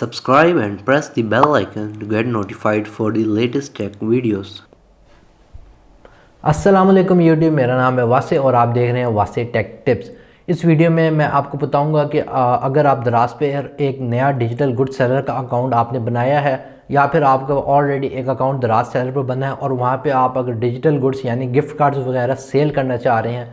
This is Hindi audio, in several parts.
Subscribe and press the bell icon to get notified for the latest tech videos. अस्सलामुअलैकुम यूट्यूब, मेरा नाम है वासे और आप देख रहे हैं वासे टेक टिप्स। इस वीडियो में मैं आपको बताऊंगा कि अगर आप दराज पे एक नया डिजिटल गुड सेलर का अकाउंट आपने बनाया है या फिर आपका ऑलरेडी एक अकाउंट दराज सेलर पर बना है और वहाँ पे आप अगर डिजिटल गुड्स यानी गिफ्ट कार्ड्स वगैरह सेल करना चाह रहे हैं,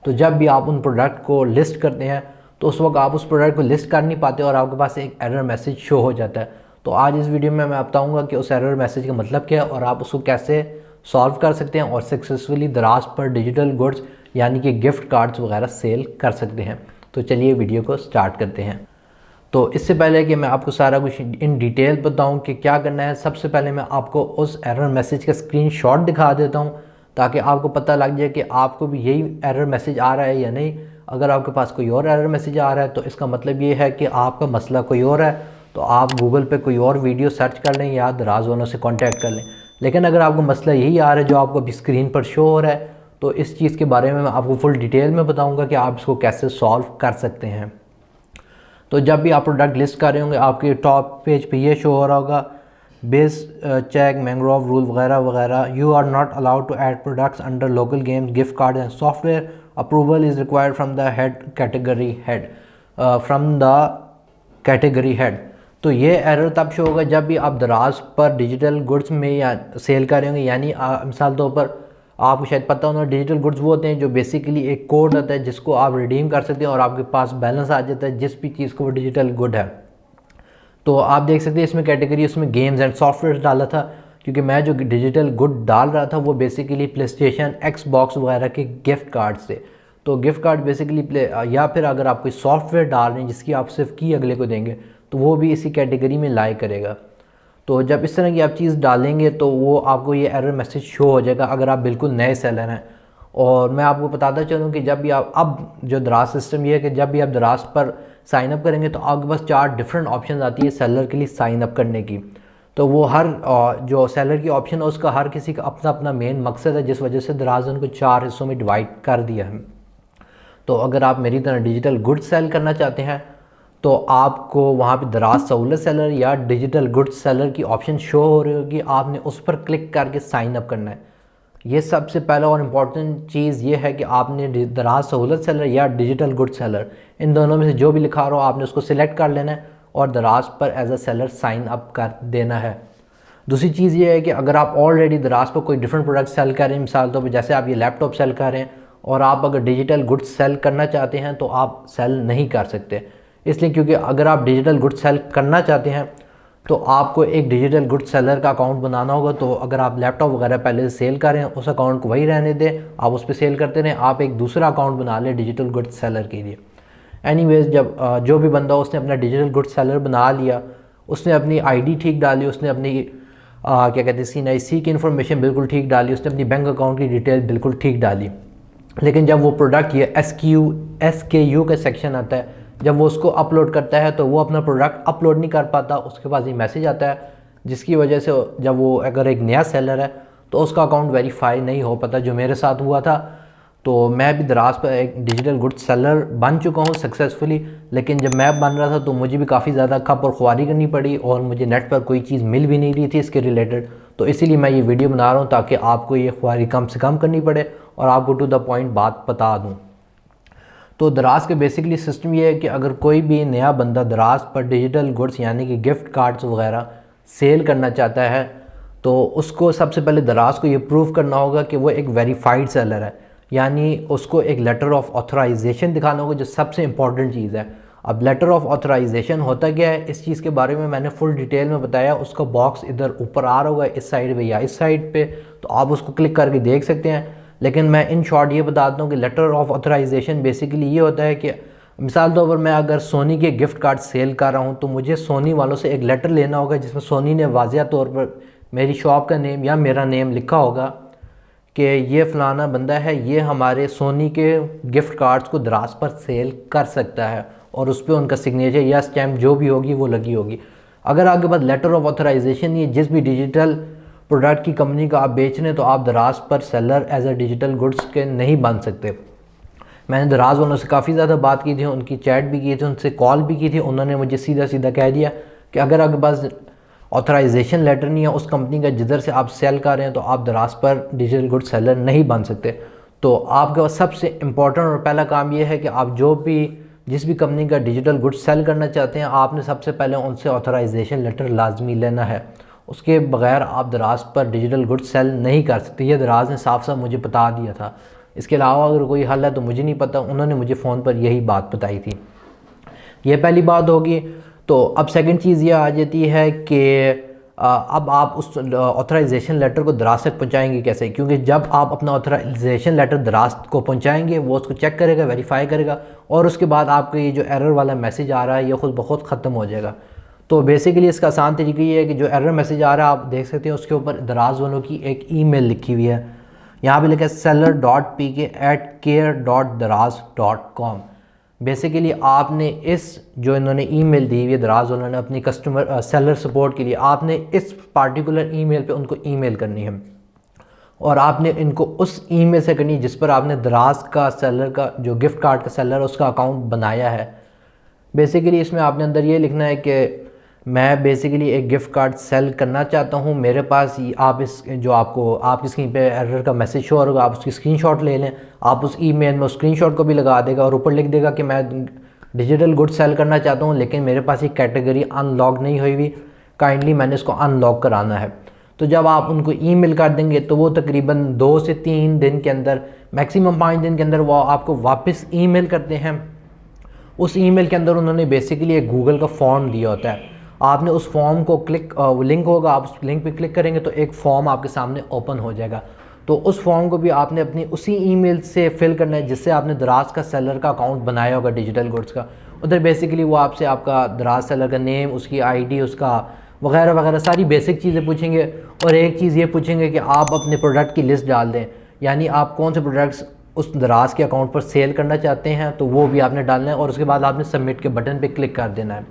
तो जब भी आप उन प्रोडक्ट को लिस्ट करते हैं तो उस वक्त आप उस प्रोडक्ट को लिस्ट कर नहीं पाते और आपके पास एक एरर मैसेज शो हो जाता है। तो आज इस वीडियो में मैं बताऊँगा कि उस एरर मैसेज का मतलब क्या है और आप उसको कैसे सॉल्व कर सकते हैं और सक्सेसफुली दराज पर डिजिटल गुड्स यानी कि गिफ्ट कार्ड्स वगैरह सेल कर सकते हैं। तो चलिए वीडियो को स्टार्ट करते हैं। तो इससे पहले कि मैं आपको सारा कुछ इन डिटेल बताऊं कि क्या करना है, सबसे पहले मैं आपको उस एरर मैसेज का स्क्रीनशॉट दिखा देता हूं ताकि आपको पता लग जाए कि आपको भी यही एरर मैसेज आ रहा है या नहीं। अगर आपके पास कोई और एरर मैसेज आ रहा है तो इसका मतलब ये है कि आपका मसला कोई और है, तो आप गूगल पे कोई और वीडियो सर्च कर लें या दराज वालों से कॉन्टैक्ट कर लें। लेकिन अगर आपको मसला यही आ रहा है जो आपको अभी स्क्रीन पर शो हो रहा है, तो इस चीज़ के बारे में मैं आपको फुल डिटेल में बताऊंगा कि आप इसको कैसे सॉल्व कर सकते हैं। तो जब भी आप प्रोडक्ट लिस्ट कर रहे होंगे आपके टॉप पेज पे ये शो हो रहा होगा बेस चेक मैंग्रोव रूल वगैरह वगैरह। You are not allowed to add products under local games gift card and software. Approval is required from the head category head. तो ये एरर तब शो होगा जब भी आप दराज पर डिजिटल गुड्स में या सेल कर रहे होंगे। यानी मिसाल तौर पर आपको शायद पता होना, डिजिटल गुड्स वो होते हैं जो बेसिकली एक कोड होता है जिसको आप रिडीम कर सकते हैं और आपके पास बैलेंस आ जाता है जिस भी चीज़ को वो डिजिटल गुड है। तो आप देख सकते हैं इसमें कैटेगरी उसमें गेम्स एंड सॉफ्टवेयर डाला था, क्योंकि मैं जो डिजिटल गुड डाल रहा था वो बेसिकली प्ले स्टेशन एक्सबॉक्स वगैरह के गिफ्ट कार्ड से। तो गिफ्ट कार्ड बेसिकली या फिर अगर आप कोई सॉफ्टवेयर डाल रहे हैं जिसकी आप सिर्फ की अगले को देंगे तो वो भी इसी कैटेगरी में लाई करेगा। तो जब इस तरह की आप चीज़ डालेंगे तो वो आपको ये एरर मैसेज शो हो जाएगा अगर आप बिल्कुल नए सेलर हैं। और मैं आपको बताता चलूँ कि जब भी आप अब जो दराज सिस्टम ये है कि जब भी आप दराज पर साइन अप करेंगे तो आपके पास 4 डिफरेंट ऑप्शन आती है सेलर के लिए साइन अप करने की। तो वो हर जो सेलर की ऑप्शन है उसका हर किसी का अपना अपना मेन मकसद है, जिस वजह से दराज उनको 4 हिस्सों में डिवाइड कर दिया है। तो अगर आप मेरी तरह डिजिटल गुड सेल करना चाहते हैं तो आपको वहाँ पे दराज सहूलत सेलर या डिजिटल गुड्स सेलर की ऑप्शन शो हो रही होगी, आपने उस पर क्लिक करके साइन अप करना है। ये सबसे पहला और इम्पॉर्टेंट चीज़ ये है कि आपने दराज सहूलत सेलर या डिजिटल गुड्स सेलर इन दोनों में से जो भी लिखा रहा हो आपने उसको सिलेक्ट कर लेना है और दराज पर as a seller sign up कर देना है। दूसरी चीज़ ये है कि अगर आप ऑलरेडी दराज पर कोई डिफरेंट प्रोडक्ट सेल कर रहे हैं, मिसाल तौर पर जैसे आप ये लैपटॉप सेल कर रहे हैं और आप अगर डिजिटल गुड्स सेल करना चाहते हैं तो आप सेल नहीं कर सकते, इसलिए क्योंकि अगर आप डिजिटल गुड्स सेल करना चाहते हैं तो आपको एक डिजिटल गुड्स सेलर का अकाउंट बनाना होगा। तो अगर आप लैपटॉप वगैरह पहले से सेल कर रहे हैं उस अकाउंट को वही रहने दें, आप उस पर सेल करते रहें, आप एक दूसरा अकाउंट बना लें डिजिटल गुड्स सेलर के लिए। एनीवेज जब जो भी बंदा उसने अपना डिजिटल गुड्स सेलर बना लिया, उसने अपनी आईडी ठीक डाली, उसने अपनी क्या कहते हैं CNIC की इन्फॉर्मेशन बिल्कुल ठीक डाली, उसने अपनी बैंक अकाउंट की डिटेल बिल्कुल ठीक डाली, लेकिन जब वो प्रोडक्ट ये SKU का सेक्शन आता है, जब वो उसको अपलोड करता है तो वो अपना प्रोडक्ट अपलोड नहीं कर पाता। उसके पास ये मैसेज आता है जिसकी वजह से जब वो अगर एक नया सेलर है तो उसका अकाउंट वेरीफाई नहीं हो पाता, जो मेरे साथ हुआ था। तो मैं भी दराज पर एक डिजिटल गुड्स सेलर बन चुका हूँ सक्सेसफुली, लेकिन जब मैं बन रहा था तो मुझे भी काफ़ी ज़्यादा खप और ख्वारी करनी पड़ी और मुझे नेट पर कोई चीज़ मिल भी नहीं रही थी इसके रिलेटेड। तो इसीलिए मैं ये वीडियो बना रहा हूँ ताकि आपको ये ख्वारी कम से कम करनी पड़े और आपको टू द पॉइंट बात बता दूँ। तो दराज के बेसिकली सिस्टम ये है कि अगर कोई भी नया बंदा दराज पर डिजिटल गुड्स यानी कि गिफ्ट कार्ड्स वगैरह सेल करना चाहता है तो उसको सबसे पहले दराज को ये प्रूव करना होगा कि वो एक वेरीफाइड सेलर है, यानी उसको एक लेटर ऑफ ऑथराइजेशन दिखाना होगा, जो सबसे इंपॉर्टेंट चीज़ है। अब लेटर ऑफ ऑथराइजेशन होता क्या है, इस चीज़ के बारे में मैंने फुल डिटेल में बताया। उसका बॉक्स इधर ऊपर आ रहा होगा इस साइड पे या इस साइड पे, तो आप उसको क्लिक करके देख सकते हैं। लेकिन मैं इन शॉर्ट ये बताता हूँ कि लेटर ऑफ ऑथराइजेशन बेसिकली ये होता है कि मिसाल तौर पर मैं अगर सोनी के गिफ्ट कार्ड सेल कर रहा हूँ तो मुझे सोनी वालों से एक लेटर लेना होगा जिसमें सोनी ने वाज़िया तौर पर मेरी शॉप का नेम या मेरा नेम लिखा होगा कि ये फ़लाना बंदा है, ये हमारे सोनी के गिफ्ट कार्ड्स को दराज पर सेल कर सकता है, और उस पर उनका सिग्नेचर या स्टैम्प जो भी होगी वो लगी होगी। अगर आपके पास लेटर ऑफ ऑथराइजेशन नहीं है, जिस भी डिजिटल प्रोडक्ट की कंपनी का आप बेच रहे हैं, तो आप दराज पर seller as a digital goods के नहीं बन सकते। मैंने दराज वालों से काफ़ी ज़्यादा बात की थी, उनकी चैट भी की थी, उनसे कॉल भी की थी। उन्होंने मुझे सीधा सीधा कह दिया कि अगर आपके पास ऑथराइजेशन लेटर नहीं है उस कंपनी का जिधर से आप सेल कर रहे हैं, तो आप दराज पर डिजिटल गुड सेलर नहीं बन सकते। तो आपके पास सबसे इम्पॉर्टेंट और पहला काम ये है कि आप जो भी जिस भी कंपनी का डिजिटल गुड सेल करना चाहते हैं, आपने सबसे पहले उनसे ऑथराइजेशन लेटर लाजमी लेना है। उसके बगैर आप दराज पर डिजिटल गुड सेल नहीं कर सकते। ये दराज ने साफ साफ मुझे बता दिया था। इसके अलावा अगर कोई हल है तो मुझे नहीं पता, उन्होंने मुझे फ़ोन पर यही बात बताई थी। ये पहली बात होगी। तो अब सेकंड चीज़ ये आ जाती है कि अब आप उस ऑथराइजेशन लेटर को दराज तक पहुंचाएंगे कैसे, क्योंकि जब आप अपना ऑथराइजेशन लेटर दराज को पहुंचाएंगे वो उसको चेक करेगा, वेरीफाई करेगा, और उसके बाद आपका ये जो एरर वाला मैसेज आ रहा है ये खुद ब खुद ख़त्म हो जाएगा। तो बेसिकली इसका आसान तरीका ये है कि जो एरर मैसेज आ रहा है आप देख सकते हैं उसके ऊपर दराज वालों की एक ईमेल लिखी हुई है। यहाँ पे लिखा है seller.pk@care.daraz.com। बेसिकली आपने इस जो इन्होंने ईमेल दी हुई है दराज वालों ने अपनी कस्टमर सेलर सपोर्ट के लिए, आपने इस पार्टिकुलर ईमेल पे उनको ईमेल करनी है, और आपने इनको उस ईमेल से करनी है जिस पर आपने दराज का सेलर का जो गिफ्ट कार्ड का सेलर है उसका अकाउंट बनाया है। बेसिकली इसमें आपने अंदर ये लिखना है कि मैं बेसिकली एक गिफ्ट कार्ड सेल करना चाहता हूँ, मेरे पास आप इस जो आपकी स्क्रीन पे एरर का मैसेज शो होगा, आप उसकी स्क्रीनशॉट ले लें। आप उस ईमेल में उस स्क्रीनशॉट को भी लगा देगा और ऊपर लिख देगा कि मैं डिजिटल गुड सेल करना चाहता हूँ, लेकिन मेरे पास ये कैटेगरी अनलॉक नहीं हुई हुई, काइंडली मैंने इसको अनलॉक कराना है। तो जब आप उनको ईमेल कर देंगे तो वो तकरीबन 2 से 3 दिन के अंदर, मैक्सिमम 5 दिन के अंदर वो आपको वापस ईमेल करते हैं। उस ईमेल के अंदर उन्होंने बेसिकली एक गूगल का फॉर्म दिया होता है। आपने उस फॉर्म को लिंक होगा, आप उस लिंक पे क्लिक करेंगे तो एक फॉर्म आपके सामने ओपन हो जाएगा। तो उस फॉर्म को भी आपने अपनी उसी ईमेल से फिल करना है जिससे आपने दराज का सेलर का अकाउंट बनाया होगा डिजिटल गुड्स का। उधर बेसिकली वो आपसे आपका दराज सेलर का नेम, उसकी आईडी, उसका वगैरह वगैरह सारी बेसिक चीज़ें पूछेंगे, और एक चीज़ ये पूछेंगे कि आप अपने प्रोडक्ट की लिस्ट डाल दें, यानी आप कौन से प्रोडक्ट्स उस दराज के अकाउंट पर सेल करना चाहते हैं, तो वो भी आपने डालना है, और उसके बाद आपने सबमिट के बटन पे क्लिक कर देना है।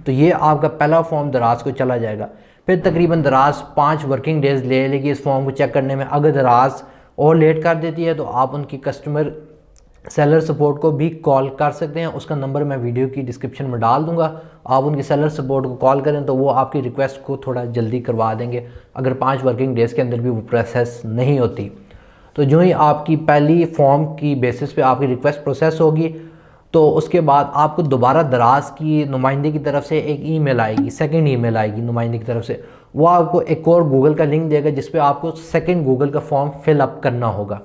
तो ये आपका पहला फॉर्म दराज को चला जाएगा। फिर तकरीबन दराज 5 वर्किंग डेज़ ले लेगी इस फॉर्म को चेक करने में। अगर दराज और लेट कर देती है तो आप उनकी कस्टमर सेलर सपोर्ट को भी कॉल कर सकते हैं। उसका नंबर मैं वीडियो की डिस्क्रिप्शन में डाल दूंगा। आप उनकी सेलर सपोर्ट को कॉल करें तो वो आपकी रिक्वेस्ट को थोड़ा जल्दी करवा देंगे, अगर 5 वर्किंग डेज़ के अंदर भी वो प्रोसेस नहीं होती। तो जो ही आपकी पहली फॉर्म की बेसिस पे आपकी रिक्वेस्ट प्रोसेस होगी, तो उसके बाद आपको दोबारा दराज की नुमाइंदे की तरफ से एक ईमेल आएगी, सेकंड ईमेल आएगी नुमाइंदे की तरफ से। वो आपको एक और गूगल का लिंक देगा जिस पे आपको सेकंड गूगल का फॉर्म फिल अप करना होगा।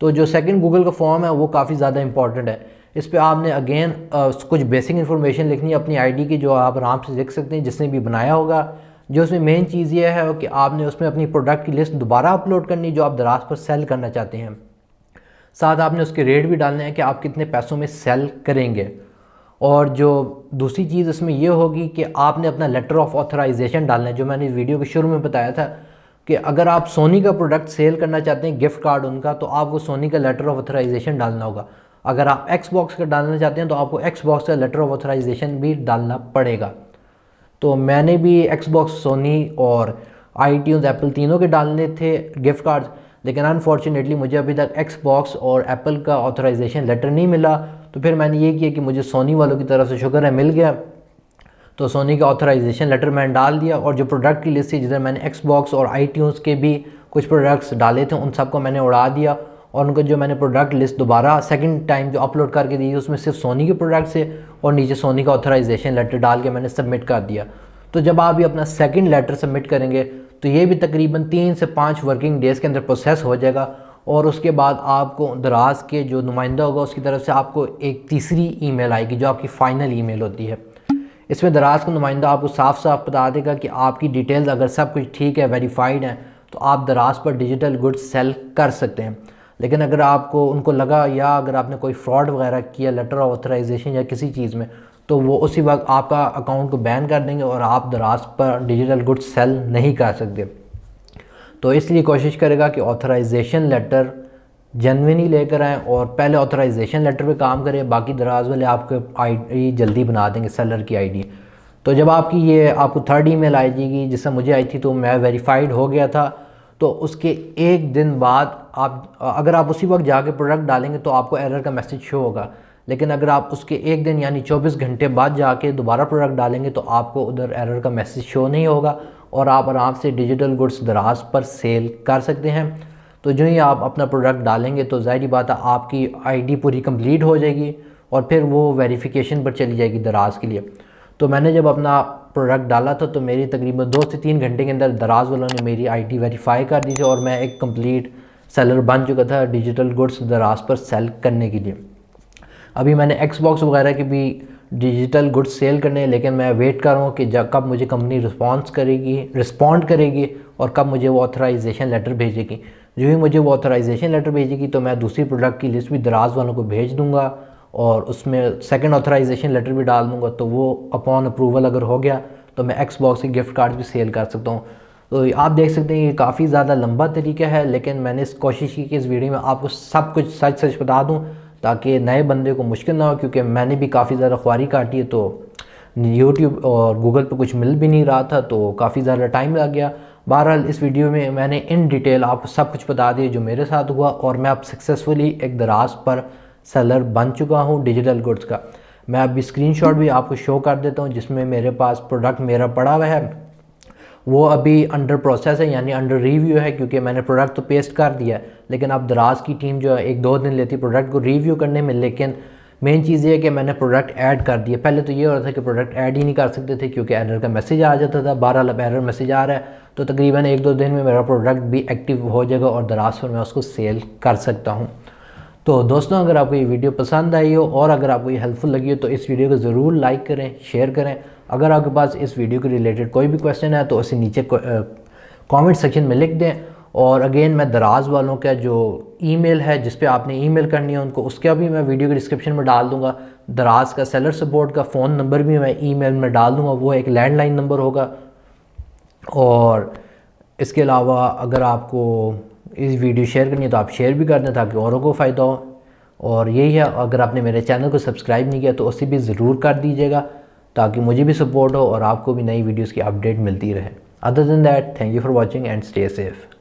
तो जो सेकंड गूगल का फॉर्म है वो काफ़ी ज़्यादा इंपॉर्टेंट है। इस पे आपने अगेन कुछ बेसिक इन्फॉर्मेशन लिखनी है अपनी आईडी की, जो आप आराम से लिख सकते हैं जिसने भी बनाया होगा। जो उसमें मेन चीज़ ये है कि आपने उसमें अपनी प्रोडक्ट की लिस्ट दोबारा अपलोड करनी जो आप दराज पर सेल करना चाहते हैं। साथ आपने उसके रेट भी डालने हैं कि आप कितने पैसों में सेल करेंगे। और जो दूसरी चीज़ इसमें यह होगी कि आपने अपना लेटर ऑफ ऑथराइजेशन डालना है, जो मैंने वीडियो के शुरू में बताया था कि अगर आप सोनी का प्रोडक्ट सेल करना चाहते हैं, गिफ्ट कार्ड उनका, तो आपको सोनी का लेटर ऑफ ऑथराइजेशन डालना होगा। अगर आप एक्सबॉक्स का डालना चाहते हैं तो आपको एक्सबॉक्स का लेटर ऑफ ऑथराइजेशन भी डालना पड़ेगा। तो मैंने भी एक्सबॉक्स, सोनी और iTunes, एप्पल तीनों के डालने थे गिफ्ट कार्ड्स, लेकिन अनफॉर्चुनेटली मुझे अभी तक एक्सबॉक्स और एप्पल का ऑथराइजेशन लेटर नहीं मिला। तो फिर मैंने ये किया कि मुझे सोनी वालों की तरफ से शुक्र है मिल गया, तो सोनी का ऑथराइजेशन लेटर मैंने डाल दिया। और जो प्रोडक्ट की लिस्ट थी जिधर मैंने एक्सबॉक्स और iTunes के भी कुछ प्रोडक्ट्स डाले थे उन सबको मैंने उड़ा दिया, और उनको जो मैंने प्रोडक्ट लिस्ट दोबारा सेकंड टाइम जो अपलोड करके दी उसमें सिर्फ सोनी के प्रोडक्ट से और नीचे सोनी का ऑथराइजेशन लेटर डाल के मैंने सबमिट कर दिया। तो जब आप ये अपना सेकंड लेटर सबमिट करेंगे तो ये भी तकरीबन 3 से 5 वर्किंग डेज़ के अंदर प्रोसेस हो जाएगा, और उसके बाद आपको दराज के जो नुमाइंदा होगा उसकी तरफ से आपको एक तीसरी ईमेल आएगी जो आपकी फ़ाइनल ईमेल होती है। इसमें दराज का नुमाइंदा आपको साफ साफ बता देगा कि आपकी डिटेल्स अगर सब कुछ ठीक है, वेरीफाइड है, तो आप दराज पर डिजिटल गुड्स सेल कर सकते हैं। लेकिन अगर आपको उनको लगा या अगर आपने कोई फ्रॉड वगैरह किया लेटर ऑफ ऑथराइजेशन या किसी चीज़ में, तो वो उसी वक्त आपका अकाउंट को बैन कर देंगे और आप दराज पर डिजिटल गुड्स सेल नहीं कर सकते। तो इसलिए कोशिश करेगा कि ऑथराइजेशन लेटर जेन्युइन लेकर आएँ और पहले ऑथराइजेशन लेटर पे काम करें, बाकी दराज वाले आपको आईडी जल्दी बना देंगे, सेलर की आईडी। तो जब आपकी ये आपको थर्ड ईमेल आ जाएगी, जिससे मुझे आई थी तो मैं वेरीफाइड हो गया था, तो उसके एक दिन बाद आप अगर आप उसी वक्त जाके प्रोडक्ट डालेंगे तो आपको एरर का मैसेज शो होगा। लेकिन अगर आप उसके एक दिन यानी 24 घंटे बाद जाके दोबारा प्रोडक्ट डालेंगे तो आपको उधर एरर का मैसेज शो नहीं होगा और आप आराम से डिजिटल गुड्स दराज पर सेल कर सकते हैं। तो जो ही आप अपना प्रोडक्ट डालेंगे तो ज़ाहिर बात है आपकी आईडी पूरी कंप्लीट हो जाएगी और फिर वो वेरिफिकेशन पर चली जाएगी दराज के लिए। तो मैंने जब अपना प्रोडक्ट डाला था तो मेरी तकरीबन 2 से 3 घंटे के अंदर दराज वालों ने मेरी आईडी वेरीफाई कर दी थी और मैं एक कंप्लीट सेलर बन चुका था डिजिटल गुड्स दराज पर सेल करने के लिए। अभी मैंने एक्सबॉक्स वगैरह की भी डिजिटल गुड्स सेल करने हैं, लेकिन मैं वेट कर रहा हूँ कि जब कब मुझे कंपनी रिस्पॉन्ड करेगी और कब मुझे वो ऑथराइजेशन लेटर भेजेगी। जो ही मुझे वो ऑथराइजेशन लेटर भेजेगी तो मैं दूसरी प्रोडक्ट की लिस्ट भी दराज वालों को भेज दूँगा और उसमें सेकंड ऑथराइजेशन लेटर भी डाल दूँगा। तो वो अपॉन अप्रूवल अगर हो गया तो मैं एक्सबॉक्स के गिफ्ट कार्ड भी सेल कर सकता हूँ। तो आप देख सकते हैं ये काफ़ी ज़्यादा लंबा तरीका है, लेकिन मैंने इस कोशिश की कि इस वीडियो में आपको सब कुछ सच सच बता दूँ ताकि नए बंदे को मुश्किल ना हो, क्योंकि मैंने भी काफ़ी ज़्यादा ख्वारी काटी है तो यूट्यूब और गूगल पे कुछ मिल भी नहीं रहा था तो काफ़ी ज़्यादा टाइम लग गया। बहरहाल इस वीडियो में मैंने इन डिटेल आपको सब कुछ बता दिया जो मेरे साथ हुआ और मैं अब सक्सेसफुली एक दराज पर सेलर बन चुका हूँ डिजिटल गुड्स का। मैं अभी स्क्रीनशॉट भी आपको शो कर देता हूँ जिसमें मेरे पास प्रोडक्ट मेरा पड़ा हुआ है। वो अभी अंडर प्रोसेस है यानी अंडर रिव्यू है, क्योंकि मैंने प्रोडक्ट तो पेस्ट कर दिया है लेकिन अब दराज की टीम जो है 1-2 दिन लेती है प्रोडक्ट को रिव्यू करने में। लेकिन मेन चीज़ ये है कि मैंने प्रोडक्ट ऐड कर दिया। पहले तो ये हो रहा था कि प्रोडक्ट ऐड ही नहीं कर सकते थे क्योंकि एरर का मैसेज आ जाता था। 12 अब एरर मैसेज आ रहा है तो तकरीबन 1-2 दिन में मेरा प्रोडक्ट भी एक्टिव हो जाएगा और दराज पर मैं उसको सेल कर सकता हूँ। तो दोस्तों अगर आपको ये वीडियो पसंद आई हो और अगर आपको ये हेल्पफुल लगी हो तो इस वीडियो को ज़रूर लाइक करें, शेयर करें। अगर आपके पास इस वीडियो के रिलेटेड कोई भी क्वेश्चन है तो उसे नीचे कमेंट सेक्शन में लिख दें। और अगेन मैं दराज वालों का जो ईमेल है जिस पे आपने ईमेल करनी है उनको, उसका भी मैं वीडियो के डिस्क्रिप्शन में डाल दूंगा। दराज का सेलर सपोर्ट का फ़ोन नंबर भी मैं ईमेल में डाल दूंगा, वो एक लैंडलाइन नंबर होगा। और इसके अलावा अगर आपको इस वीडियो शेयर करनी है तो आप शेयर भी कर दें ताकि औरों को फ़ायदा हो। और यही है, अगर आपने मेरे चैनल को सब्सक्राइब नहीं किया तो उसे भी ज़रूर कर दीजिएगा ताकि मुझे भी सपोर्ट हो और आपको भी नई वीडियोस की अपडेट मिलती रहे। Other than that, thank you for watching and stay safe.